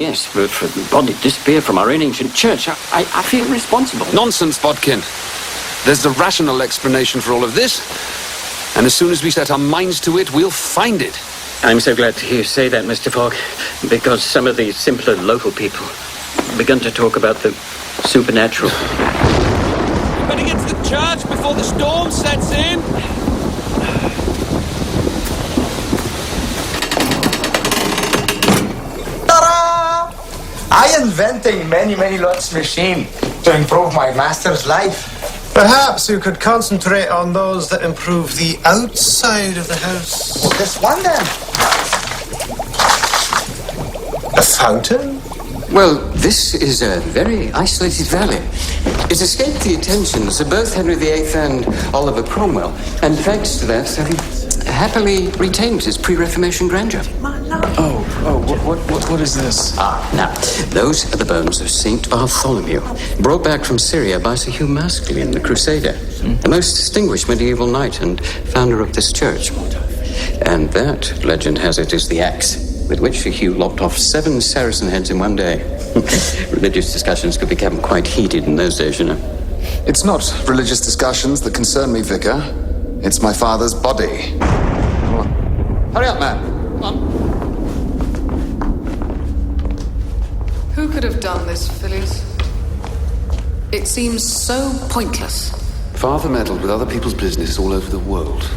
Yes, for the body to disappear from our own ancient church, I feel responsible. Nonsense, Bodkin. There's a rational explanation for all of this, and as soon as we set our minds to it, we'll find it. I'm so glad to hear you say that, Mr. Fogg, because some of the simpler local people have begun to talk about the supernatural. Better get to the church before the storm sets in. Ta-da! I invented many lots machine to improve my master's life. Perhaps you could concentrate on those that improve the outside of the house. Well, this one then. A fountain? Well, this is a very isolated valley. It escaped the attentions of both Henry VIII and Oliver Cromwell, and thanks to that, happily retained his pre-Reformation grandeur. What is this? Now, those are the bones of Saint Bartholomew, brought back from Syria by Sir Hugh Maskelyne, the Crusader, the most distinguished medieval knight and founder of this church. And that, legend has it, is the axe with which Sir Hugh lopped off 7 Saracen heads in one day. Religious discussions could become quite heated in those days, you know. It's not religious discussions that concern me, Vicar. It's my father's body. Come on. Hurry up, man. Come on. Who could have done this, Phileas? It seems so pointless. Father meddled with other people's business all over the world.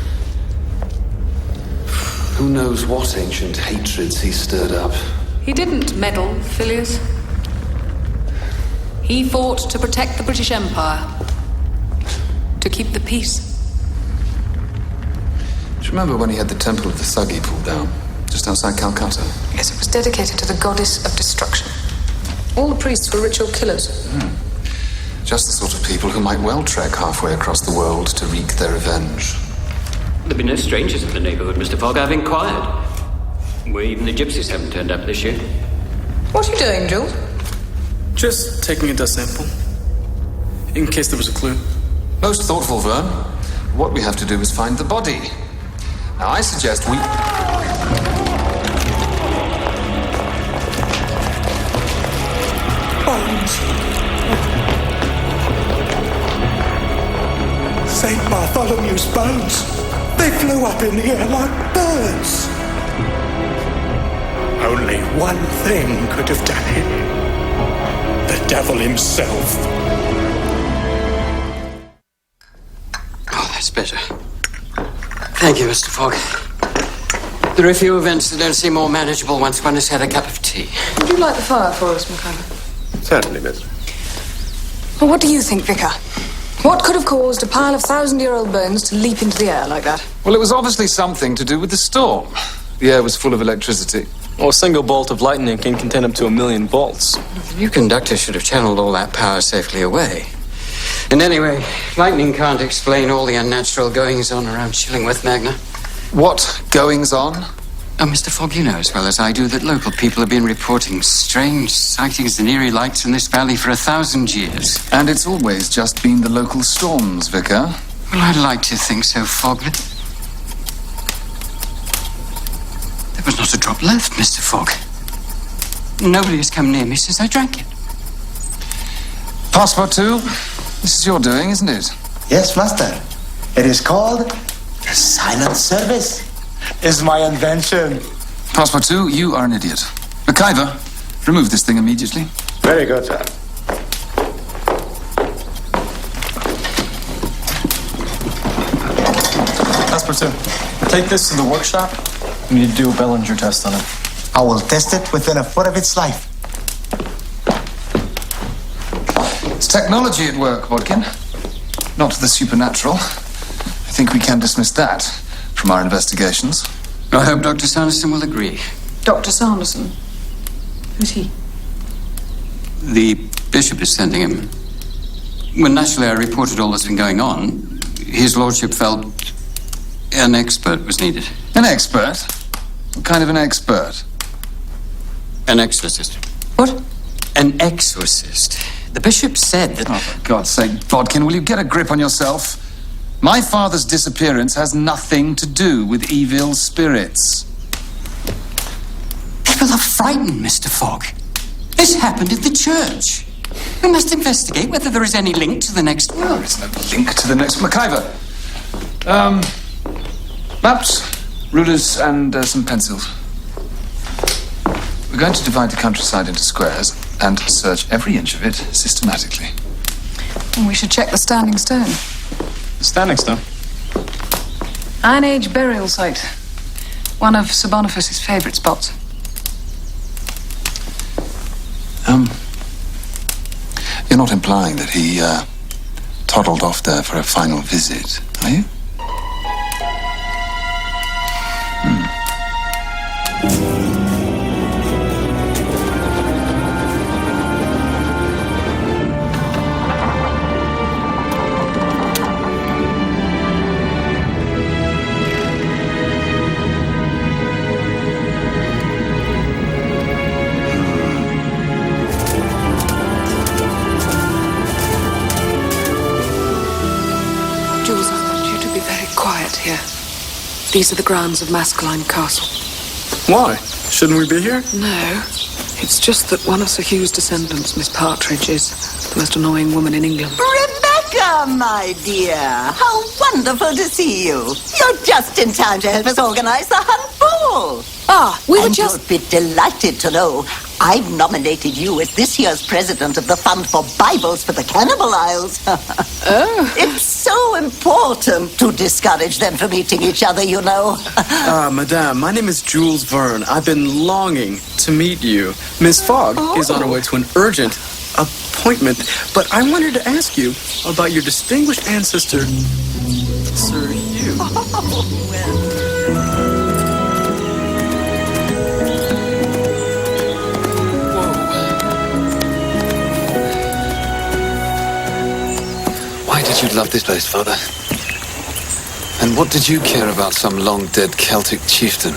Who knows what ancient hatreds he stirred up? He didn't meddle, Phileas. He fought to protect the British Empire. To keep the peace. Do you remember when he had the Temple of the Sagi pulled down, just outside Calcutta? Yes, it was dedicated to the goddess of destruction. All the priests were ritual killers. Just the sort of people who might well trek halfway across the world to wreak their revenge. There'll be no strangers in the neighborhood, Mr. Fogg. I've inquired. Well, even the gypsies haven't turned up this year. What are you doing, Jules? Just taking a dust sample. In case there was a clue. Most thoughtful, Verne. What we have to do is find the body. Now, I suggest we... Bones. St. Bartholomew's bones. They flew up in here like birds. Only one thing could have done it. The devil himself. Oh, that's better. Thank you, Mr. Fogg. There are a few events that don't seem more manageable once one has had a cup of tea. Would you light the fire for us, Michel? Certainly, miss. Well, what do you think, Vicar? What could have caused a pile of 1,000-year-old bones to leap into the air like that? Well, it was obviously something to do with the storm. The air was full of electricity. Well, a single bolt of lightning can contain up to 1,000,000 volts. The new conductor should have channeled all that power safely away. And anyway, lightning can't explain all the unnatural goings-on around Chillingworth Magna. What goings-on? Oh, Mr. Fogg, you know as well as I do that local people have been reporting strange sightings and eerie lights in this valley for 1,000 years. And it's always just been the local storms, Vicar. Well, I'd like to think so, Fogg. There was not a drop left, Mr. Fogg. Nobody has come near me since I drank it. Passepartout, this is your doing, isn't it? Yes, master. It is called the silent service. Is my invention. Passepartout, you are an idiot. MacIver, remove this thing immediately. Very good, sir. Passepartout, take this to the workshop. We need to do a Bellinger test on it. I will test it within a foot of its life. It's technology at work, Bodkin. Not the supernatural. I think we can dismiss that from our investigations. I hope Dr. Sanderson will agree. Dr. Sanderson? Who's he? The bishop is sending him. When naturally I reported all that's been going on, his lordship felt an expert was needed. An expert? What kind of an expert? An exorcist. What? An exorcist. The bishop said that... Oh, for God's sake, Bodkin, will you get a grip on yourself? My father's disappearance has nothing to do with evil spirits. People are frightened, Mr. Fogg. This happened at the church. We must investigate whether there is any link to the next will. There is no link to the next... MacIver. Maps, rulers, and some pencils. We're going to divide the countryside into squares and search every inch of it systematically. And we should check the Standing Stone. The Standing Stone? Iron Age burial site. One of Sir Boniface's favourite spots. You're not implying that he, toddled off there for a final visit, are you? Jules, I want you to be very quiet here. These are the grounds of Maskelyne Castle. Why? Shouldn't we be here? No. It's just that one of Sir Hugh's descendants, Miss Partridge, is the most annoying woman in England. Rebecca, my dear. How wonderful to see you. You're just in time to help us organize the hunt ball. We were And just... you'll be delighted to know I've nominated you as this year's president of the Fund for Bibles for the Cannibal Isles. It's so important to discourage them from eating each other, you know. Madame, my name is Jules Verne. I've been longing to meet you. Miss Fogg is on her way to an urgent appointment, but I wanted to ask you about your distinguished ancestor, Sir Hugh. Why did you love this place, Father? And what did you care about some long-dead Celtic chieftain?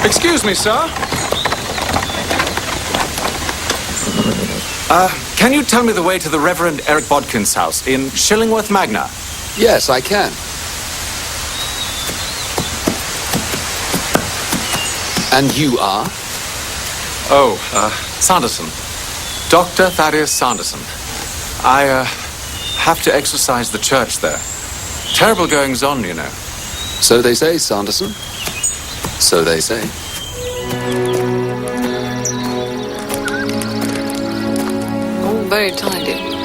Excuse me, sir. Can you tell me the way to the Reverend Eric Bodkin's house in Shillingworth Magna? Yes, I can. And you are? Oh, Sanderson. Dr. Thaddeus Sanderson. I, have to exorcise the church there. Terrible goings-on, you know. So they say, Sanderson. So they say. All very tidy.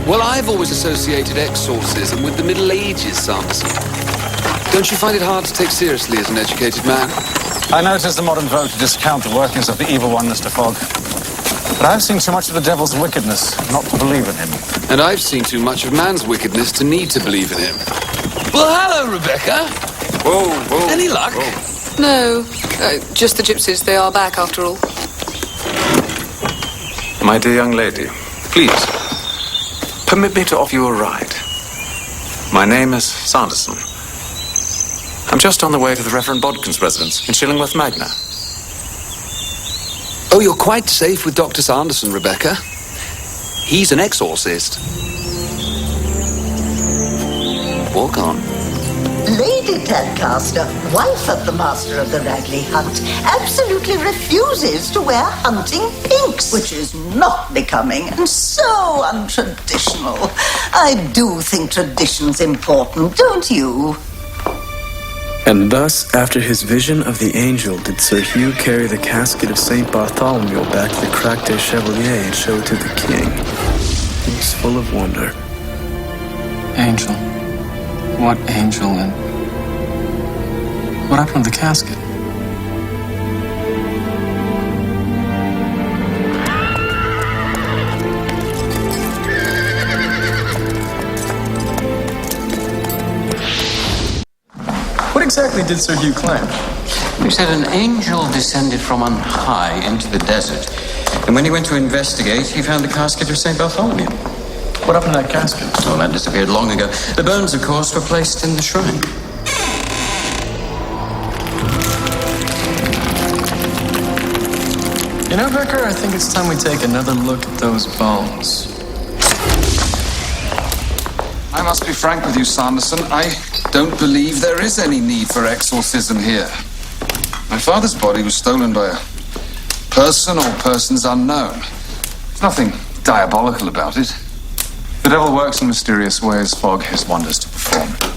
Well, I've always associated exorcism with the Middle Ages, Sanderson. Don't you find it hard to take seriously as an educated man? I know it is the modern vote to discount the workings of the evil one, Mr. Fogg. But I've seen too much of the devil's wickedness not to believe in him. And I've seen too much of man's wickedness to need to believe in him. Well, hello, Rebecca. Whoa. Any luck? Whoa. No, just the gypsies. They are back, after all. My dear young lady, please, permit me to offer you a ride. My name is Sanderson. I'm just on the way to the Reverend Bodkin's residence in Shillingworth Magna. Oh, you're quite safe with Dr. Sanderson, Rebecca. He's an exorcist. Walk on. Lady Tadcaster, wife of the master of the Ragley Hunt, absolutely refuses to wear hunting pinks, which is not becoming and so untraditional. I do think tradition's important, don't you? And thus, after his vision of the angel, did Sir Hugh carry the casket of St. Bartholomew back to the Crac des Chevaliers and show it to the king. He was full of wonder. Angel? What angel, and what happened to the casket? exactly did Sir Hugh claim? He said an angel descended from on high into the desert, and when he went to investigate, he found the casket of St. Bartholomew. What happened to that casket? Oh, that disappeared long ago. The bones, of course, were placed in the shrine. You know, Becker, I think it's time we take another look at those bones. I must be frank with you, Sanderson. I don't believe there is any need for exorcism here. My father's body was stolen by a person or persons unknown. There's nothing diabolical about it. The devil works in mysterious ways. Fogg has wonders to perform.